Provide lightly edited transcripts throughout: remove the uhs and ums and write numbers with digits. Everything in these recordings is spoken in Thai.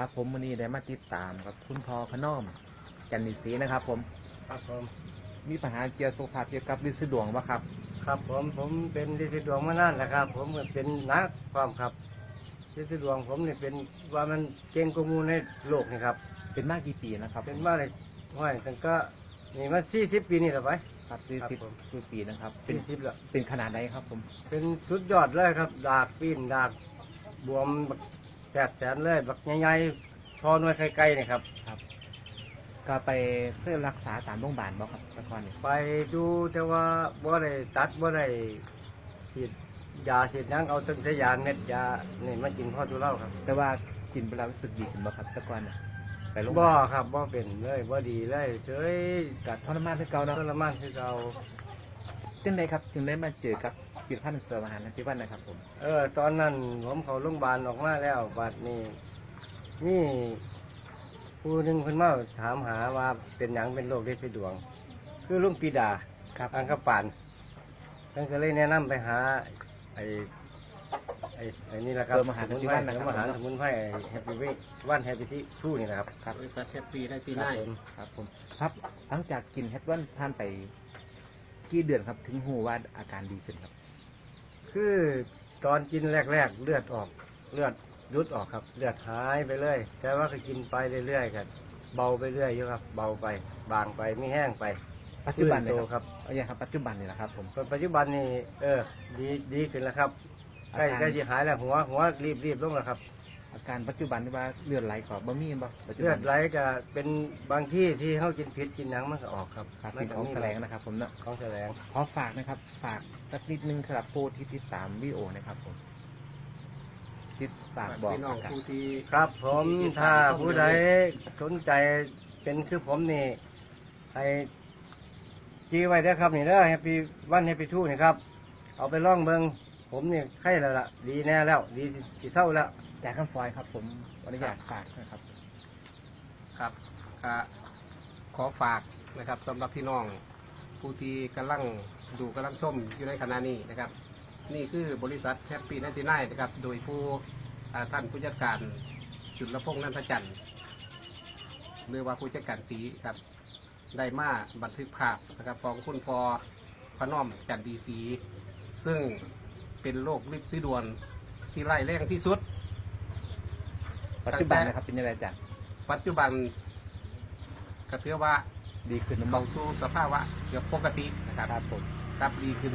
ครับผมวันนี้ได้มาติดตามกับคุณพ่อพนอมจันนิศรีนะครับผมครับผมมีปัญหาเกี่ยวกับสุขภาพเกี่ยวกับฤทธิ์สะดวกวะครับครับผมเป็นฤทธิ์ดวงมานานแล้วครับผมก็เป็นนักความครับฤทธิ์ดวงผมนี่เป็นว่ามันเก่งกว่าหมู่ในโลกนี่ครับเป็นมากกี่ปีนะครับเป็นมาเลยห้อยตั้งก็นี่มัน40 ปีนี่แหละไปครับ40ปีนะครับเป็สี่นสิบแล้วเป็นขนาดไหนครับผมเป็นสุดยอดเลยครับดากปีนดากบวมบัก800,000เลยบักใหญ่ๆชอหน่วยไกลๆนี่ครับครับก็ไปเพื่อรักษาตามโรงพยาบาลบ่ครับตะกอนนี่ไปดูแต่ว่าบ่ได้ตัดบ่ได้ฉีดยาฉีดหยังเอาตั้งแต่ยาเม็ดยานี่มากินพอทุเลาครับ แต่ว่ากินไปแล้วรู้สึกดีขึ้นบ่ครับตะกอนน่ะไปโรงพยาบ่บาลครับบ่เป็นเลยบ่ดีเลยเฉยกัดทรมานคือเก่าเนาะทรมานคือเก่าจึงไดครับจึงได้มาเจอกับผลิตภัณฑ์เสริมอาหารที่บ้านนะครับผมตอนนั้นผมเข้าโรงพยาบาลออกมาแล้วบัดนี้นี่ผู้หนึงเพิ่นมาถามหาว่าเป็นหยังเป็นโรคฤทธิ์ดวงคือลุงปีดาครับอังคปานเพิ่นก็เลยแนะนำไปหาไอ้ไอ้นี่แหละครับเสริมอาหารที่บ้านนะครับ เสริมอาหารสมุนไพรแฮปปี้เวกวันแฮปปี้ทูนี่นะครับครับบริษัทแฮปปี้ได้ปีห ครั น้า บผม ครับผมครับหลังจากกินเฮดวันผ่านไปกี่เดือนครับถึงหูว่าอาการดีขึ้นครับคือตอนกินแรกๆเลือดออกเลือดยุดออกครับเลือดหายไปเลย แต่ว่าก็กินไปเรื่อยๆกันเบาไปเรื่อยอยู่ครับเบาไปบางไปไม่แห้งไปปัจจุบันเลย โต ค ครับ รับ เอาอย่างครับปัจจุบันนี่แหละครับผม ปัจจุบันนี่ดีขึ้นแล้วครับใกล้ อาการ ใกล้จะหายแล้วหัวรีบลงแล้วครับ อาการปัจจุบันที่ว่าเลือดไหลขอบะหมี่บ่ปัจจุ เลื บั อดไหลก็เป็นบางที่ที่เขากินพิษกินหนังมันก็ออกครับ ครับ มั เป็นของ มี แสลงนะครับผมเนาะ ของแสลง ขอฝากนะครับฝากสักนิดนึงสำหรับผู้ที่ติดตามวิดีโอนะครับผมติดฝากบอก พี่น้อง อาการ ผู้ที่ ครับผมถ้าผู้ใดสนใจเป็นคือผมนี่ให้จีไว้เด้อครับนี่เด้อแฮปปี้วันแฮปปี้ทูนี่ครับเอาไปล่องเบิงผมนี่ไข้แล้วล่ะดีแน่แล้วดีสิเศร้าแล้ว จากคำฟอยครับผมอนุญาตฝากนะครับ ครับขอฝากนะครับสำหรับพี่น้องผู้ที่กำลังดูกำลังชมอยู่ในขณะนี้นะครับ นี่คือบริษัทแฮปปี้นันทีไนนะครับโดยผู้ท่านผู้จัดการจุลพงษ์นันทจันทร์หรือว่าผู้จัดการตีครับได้มาบันทึกภาพนะครับของคุณพอพนอมจันดีศรีซึ่งเป็นโรคลิปซีดวนที่ไร้แรงที่สุด ปัจจุบันนะครับเป็นยังไงจ๊ะ ปัจจุบันก็ถือว่า ดีขึ้นนะมั้ เข้าง สู่สภาวะเกือบปกตินะครับ ครับผม ครับดีขึ้น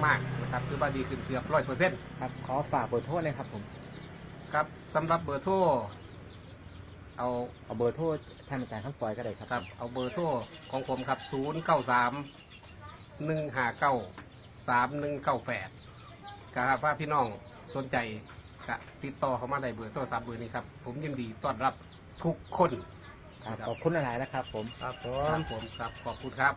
มากๆนะครับถือว่าดีขึ้นเกือบ100%ครับขอฝากเบอร์โทรเลยครับผม ครับสำหรับเบอร์โทรเอา เอาเบอร์โทรท่านอาจารย์คำฟอยก็ได้ครับ ครับเอาเบอร์โทรของผมครับ093-159-3198ครับว่าพี่น้องสนใจก็ติดต่อเข้ามาได้เบอร์โทรศัพท์เบอร์นี้ครับผมยินดีต้อนรับทุกคน ครับขอบคุณหลายๆนะครับผม ครับผ ครั ม บผมครับขอบคุณครับ